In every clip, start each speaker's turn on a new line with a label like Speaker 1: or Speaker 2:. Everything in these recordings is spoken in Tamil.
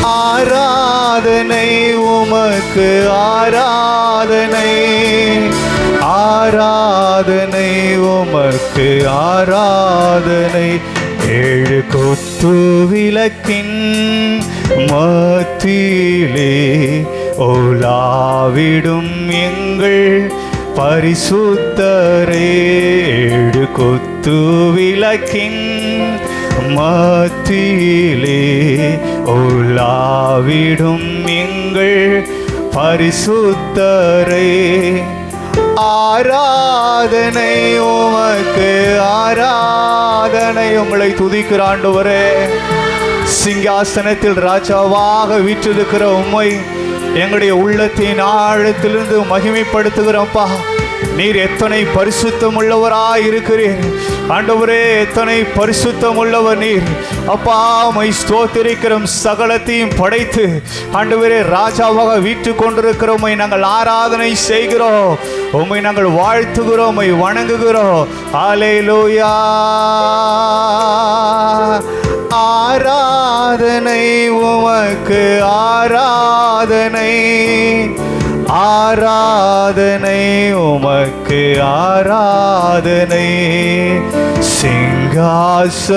Speaker 1: ஆராதனை உமக்கு ஆராதனை, ஆராதனை உமக்கு ஆராதனை. ஏழு கொத்து விளக்கின் மத்தியிலே ஓலாவிடும் எங்கள் பரிசுத்தரே. ஏழு கொத்து விளக்கின் மத்தியிலே ஓலாவிடும் எங்கள் பரிசுத்தரே. ஆராதனை உமக்கு ஆராதனை. உங்களை துதிக்கிற ஆண்டவரே, சிங்காசனத்தில் ராஜாவாக வீற்றிருக்கிற உம்மை எங்களுடைய உள்ளத்தின் ஆழத்திலிருந்து மகிமைப்படுத்துகிறோம்ப்பா. நீர் எத்தனை பரிசுத்தம் உள்ளவராய் இருக்கிறீர் ஆண்டவரே, எத்தனை பரிசுத்தம் உள்ளவர் நீர் அப்பா. மை ஸ்தோத்திரிக்கிறோம். சகலத்தையும் படைத்து ஆண்டவரே ராஜாவாக வீட்டு கொண்டிருக்கிற உம்மை நாங்கள் ஆராதனை செய்கிறோம், உம்மை நாங்கள் வாழ்த்துகிறோம், உம்மை வணங்குகிறோம். அல்லேலூயா. ஆராதனை உமக்கு ஆராதனை, ஆராதனை உமக்கு ஆராதனை. சிங்காசனத்தில்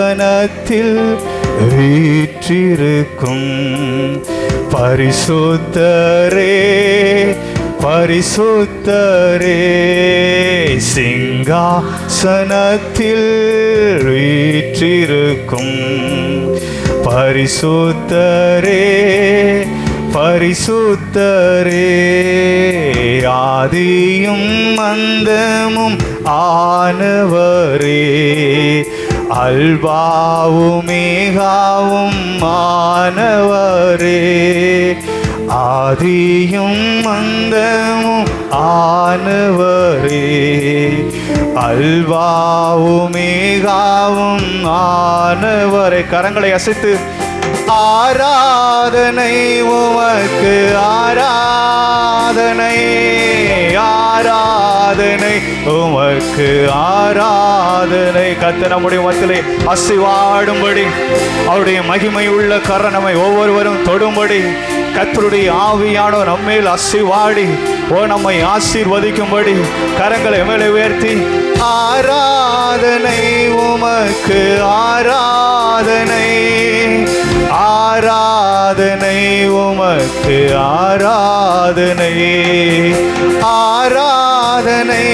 Speaker 1: வீற்றிருக்கும் பரிசுத்தரே, பரிசுத்தரே. சிங்காசனத்தில் வீற்றிருக்கும் பரிசுத்தரே, பரிசுத்தரே. ஆதியும் அந்தமும் ஆனவரே, அல்பாவும் மேகாவும் ஆனவரே. ஆதியும் அந்தமும் ஆனவரே, அல்பாவும் மேகாவும் ஆனவரே. கரங்களை அசைத்து ஆராதனை உமக்கு ஆராதனை, ஆராதனை உமக்கு ஆராதனை. கர்த்தர் நம்முடைய மத்தியிலே அசைவாடும்படி அவருடைய மகிமை உள்ள கரணமை ஒவ்வொருவரும் தொடும்படி கர்த்தருடைய ஆவியானவர் நம்மேல் அசைவாடி நம்மை ஆசீர்வதிக்கும்படி கரங்களை மேலே உயர்த்தி ஆராதனை உமக்கு ஆராதனை, ஆராதனை உமக்கு ஆராதனை, ஆராதனை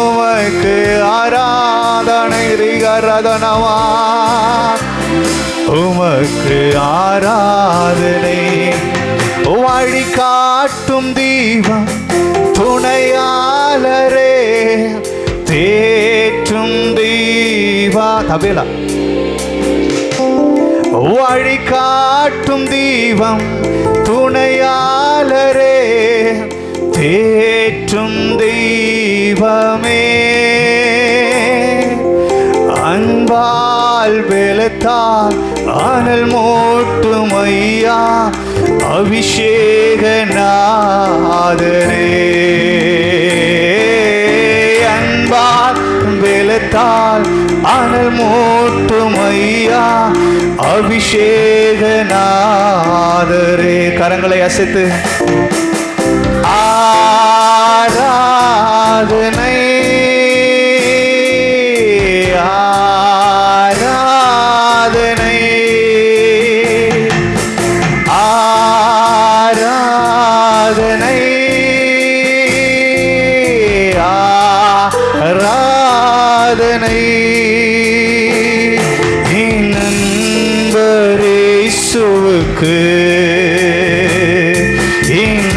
Speaker 1: உமக்கு ஆராதனை. ரிகரதனவா உமக்கு ஆராதனை. வழி காட்டும் தீபம் துணையாளரே, தேற்றும் தீபா தபேலா. வழி காட்டும் தீபம் துணையாளரே, தேற்றும் தெய்வமே. அன்பால் பெலத்தால் அனல் மூட்டும் ஐயா அபிஷேக நாதரே. அன்பால் பெலத்தால் அனல் மூட்டும் ஐயா அபிஷேக நாதரே. கரங்களை அசைத்து ஆராதனை, ஆராதனை, ஆராதனை, ஆராதனை. நண்பரே இயேசுவுக்கு,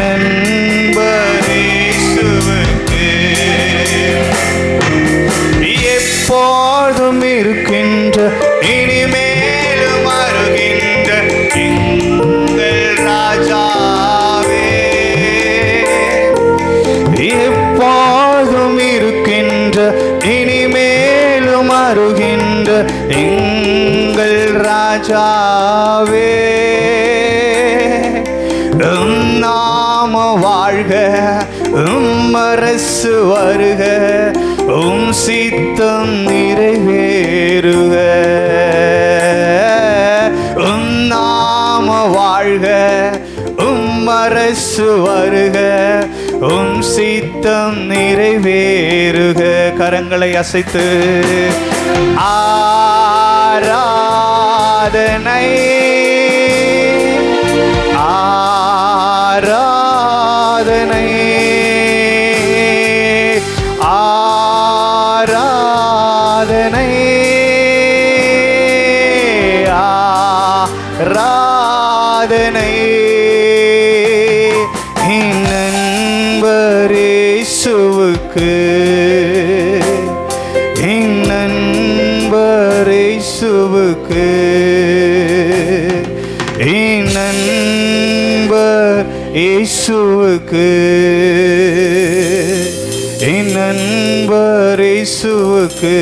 Speaker 1: நண்பரே இயேசுவுக்கு எப்போதும் இருக்கின்ற இனிமேலும் வருகின்ற எங்கள் ராஜாவே. எப்போதும் இருக்கின்ற இனிமேலும் வருகின்ற எங்கள் ராஜாவே. நாம வாழ்க, அரசு வருக, சித்தம் நிறைவேறுக. நாம வாழ்க, உம் அரசு வருக, உம் சித்தம் நிறைவேறுக. கரங்களை அசைத்து ஆராதனை ஆராதனை ஆராதனை ஆராதனை என் நண்பர் இயேசுவுக்கு, என் நண்பர் இயேசுவுக்கு, என் நண்பர் இயேசுவுக்கு, என் நண்பர் இயேசுவுக்கு.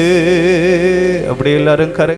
Speaker 1: அப்படி எல்லாரும் கரை